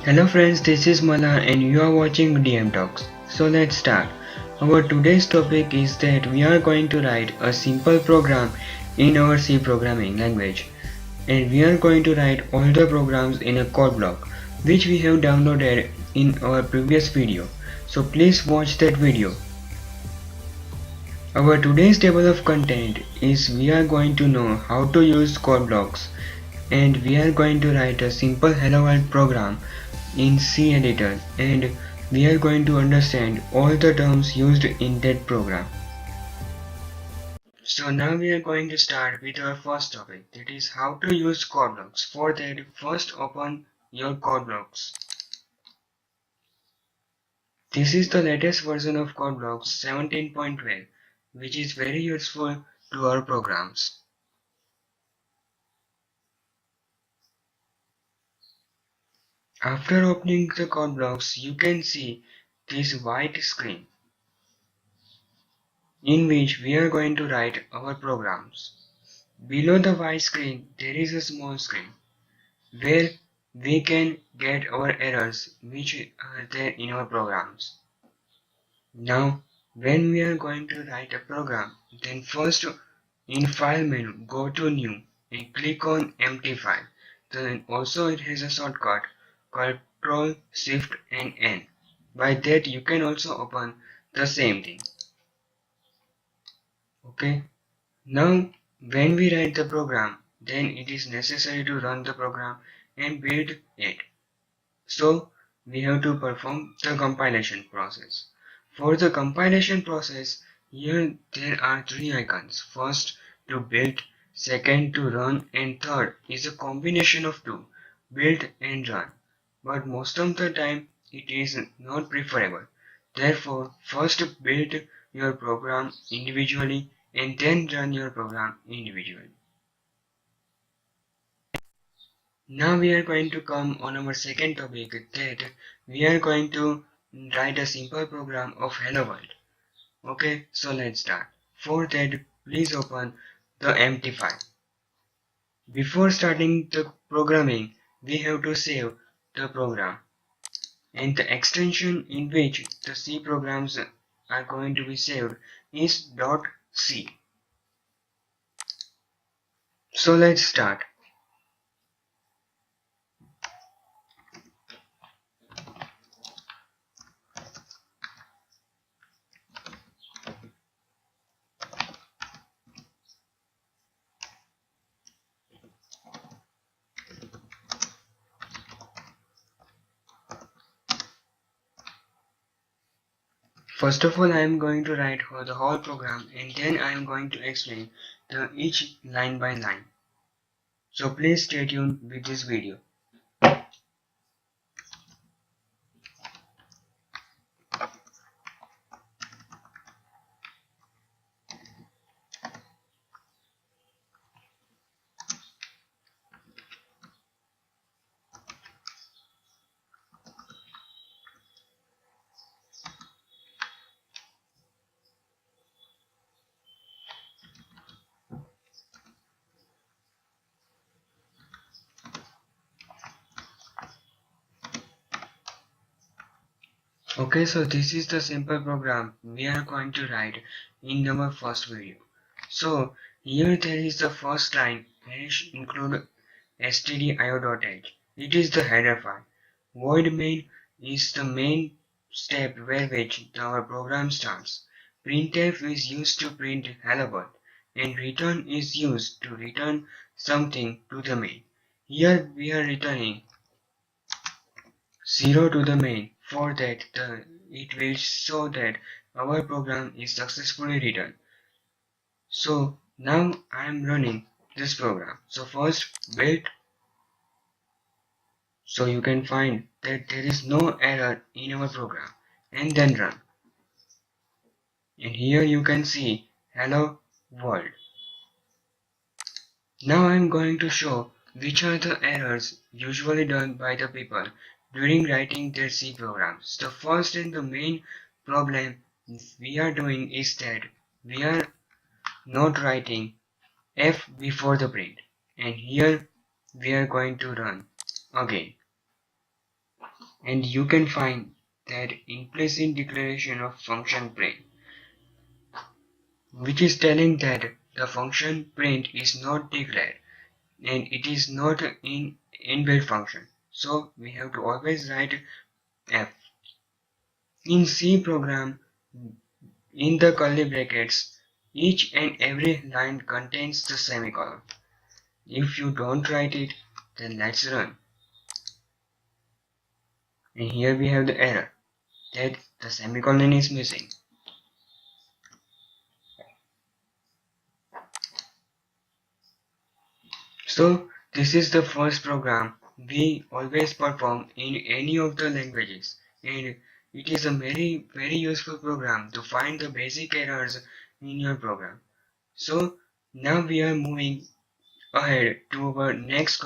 Hello friends, this is Mala and you are watching DM Talks. So let's start. Our today's topic is that we are going to write a simple program in our C programming language, and we are going to write all the programs in a code block which we have downloaded in our previous video. So please watch that video. Our today's table of content is we are going to know how to use code blocks, and we are going to write a simple hello world program in C editor, and we are going to understand all the terms used in that program. So now we are going to start with our first topic, that is how to use code blocks. For that, first open your code blocks. This is the latest version of code blocks 17.12, which is very useful to our programs. After opening the code blocks, you can see this white screen in which we are going to write our programs. Below the white screen, there is a small screen where we can get our errors which are there in our programs. Now, when we are going to write a program, then first in File menu, go to New and click on Empty File. Then also it has a shortcut called Ctrl Shift and N. By that you can also open the same thing. Okay. Now, when we write the program, then it is necessary to run the program and build it. So, we have to perform the compilation process. For the compilation process, here there are three icons. First, to build, second, to run, and third is a combination of two, build and run. But most of the time, it is not preferable. Therefore, first build your program individually and then run your program individually. Now we are going to come on our second topic, that we are going to write a simple program of hello world. Okay, so let's start. For that, please open the empty file. Before starting the programming, we have to save the program, and the extension in which the C programs are going to be saved is .c. So let's start. First of all, I am going to write for the whole program, and then I am going to explain each line by line. So please stay tuned with this video. Okay, so this is the simple program we are going to write in our first video. So here there is the first line, hash include stdio.h. It is the header file. Void main is the main step where which our program starts. Printf is used to print hello world, and return is used to return something to the main. Here we are returning 0 to the main. For that, it will show that our program is successfully written. So now I am running this program. So first build, so you can find that there is no error in our program, and then run. And here you can see hello world. Now I am going to show which are the errors usually done by the people during writing their C programs. The first and the main problem we are doing is that we are not writing F before the print, and here we are going to run again. and you can find that implicit declaration of function print, which is telling that the function print is not declared and it is not in inbuilt function. So we have to always write F. In C program, in the curly brackets, each and every line contains the semicolon. If you don't write it, then let's run. And here we have the error that the semicolon is missing. So this is the first program we always perform in any of the languages, and it is a very useful program to find the basic errors in your program. So now we are moving ahead to our next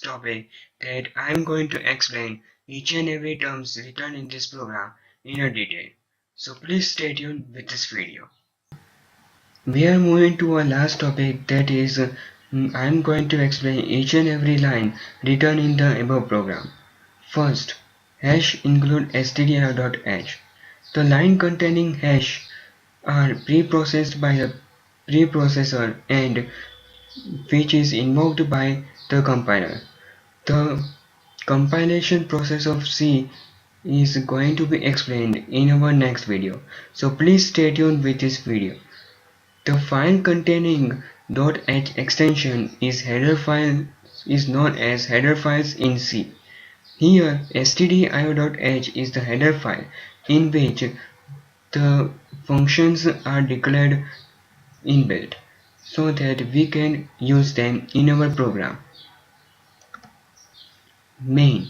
topic that I am going to explain each and every terms written in this program in a detail. So please stay tuned with this video. We are moving to our last topic, that is I am going to explain each and every line written in the above program. First, hash include stdio.h. The line containing hash are pre-processed by the preprocessor and which is invoked by the compiler. The compilation process of C is going to be explained in our next video. So please stay tuned with this video. The file containing .h extension is header file is known as header files in C. Here stdio.h is the header file in which the functions are declared inbuilt so that we can use them in our program. Main.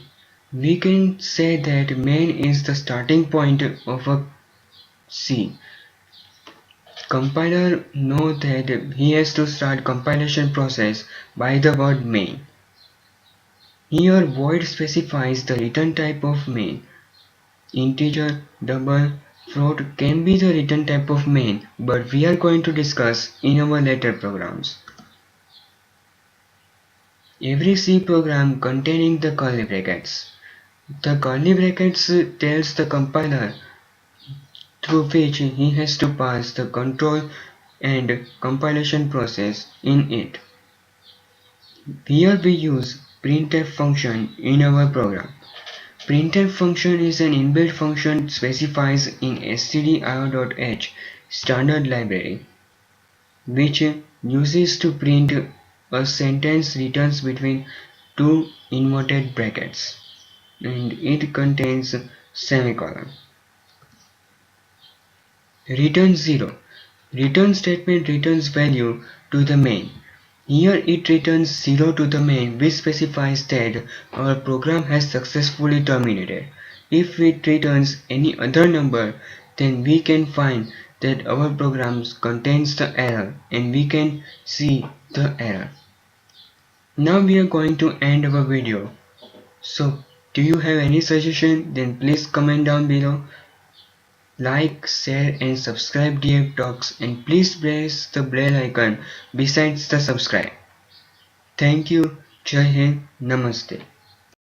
We can say that main is the starting point of a C. Compiler knows that he has to start compilation process by the word main. Here void specifies the return type of main. Integer, double, float can be the return type of main, but we are going to discuss in our later programs. Every C program containing the curly brackets. The curly brackets tells the compiler through which he has to pass the control and compilation process in it. Here we use printf function in our program. Printf function is an inbuilt function specifies in stdio.h standard library, which uses to print a sentence returns between two inverted brackets, and it contains semicolon. Return 0. Return statement returns value to the main. Here it returns 0 to the main, which specifies that our program has successfully terminated. If it returns any other number, then we can find that our program contains the error and we can see the error. Now we are going to end our video. So do you have any suggestion? Then please comment down below. Like, share and subscribe DF Talks, and please press the bell icon besides the subscribe. Thank you. Jai Hind. Namaste.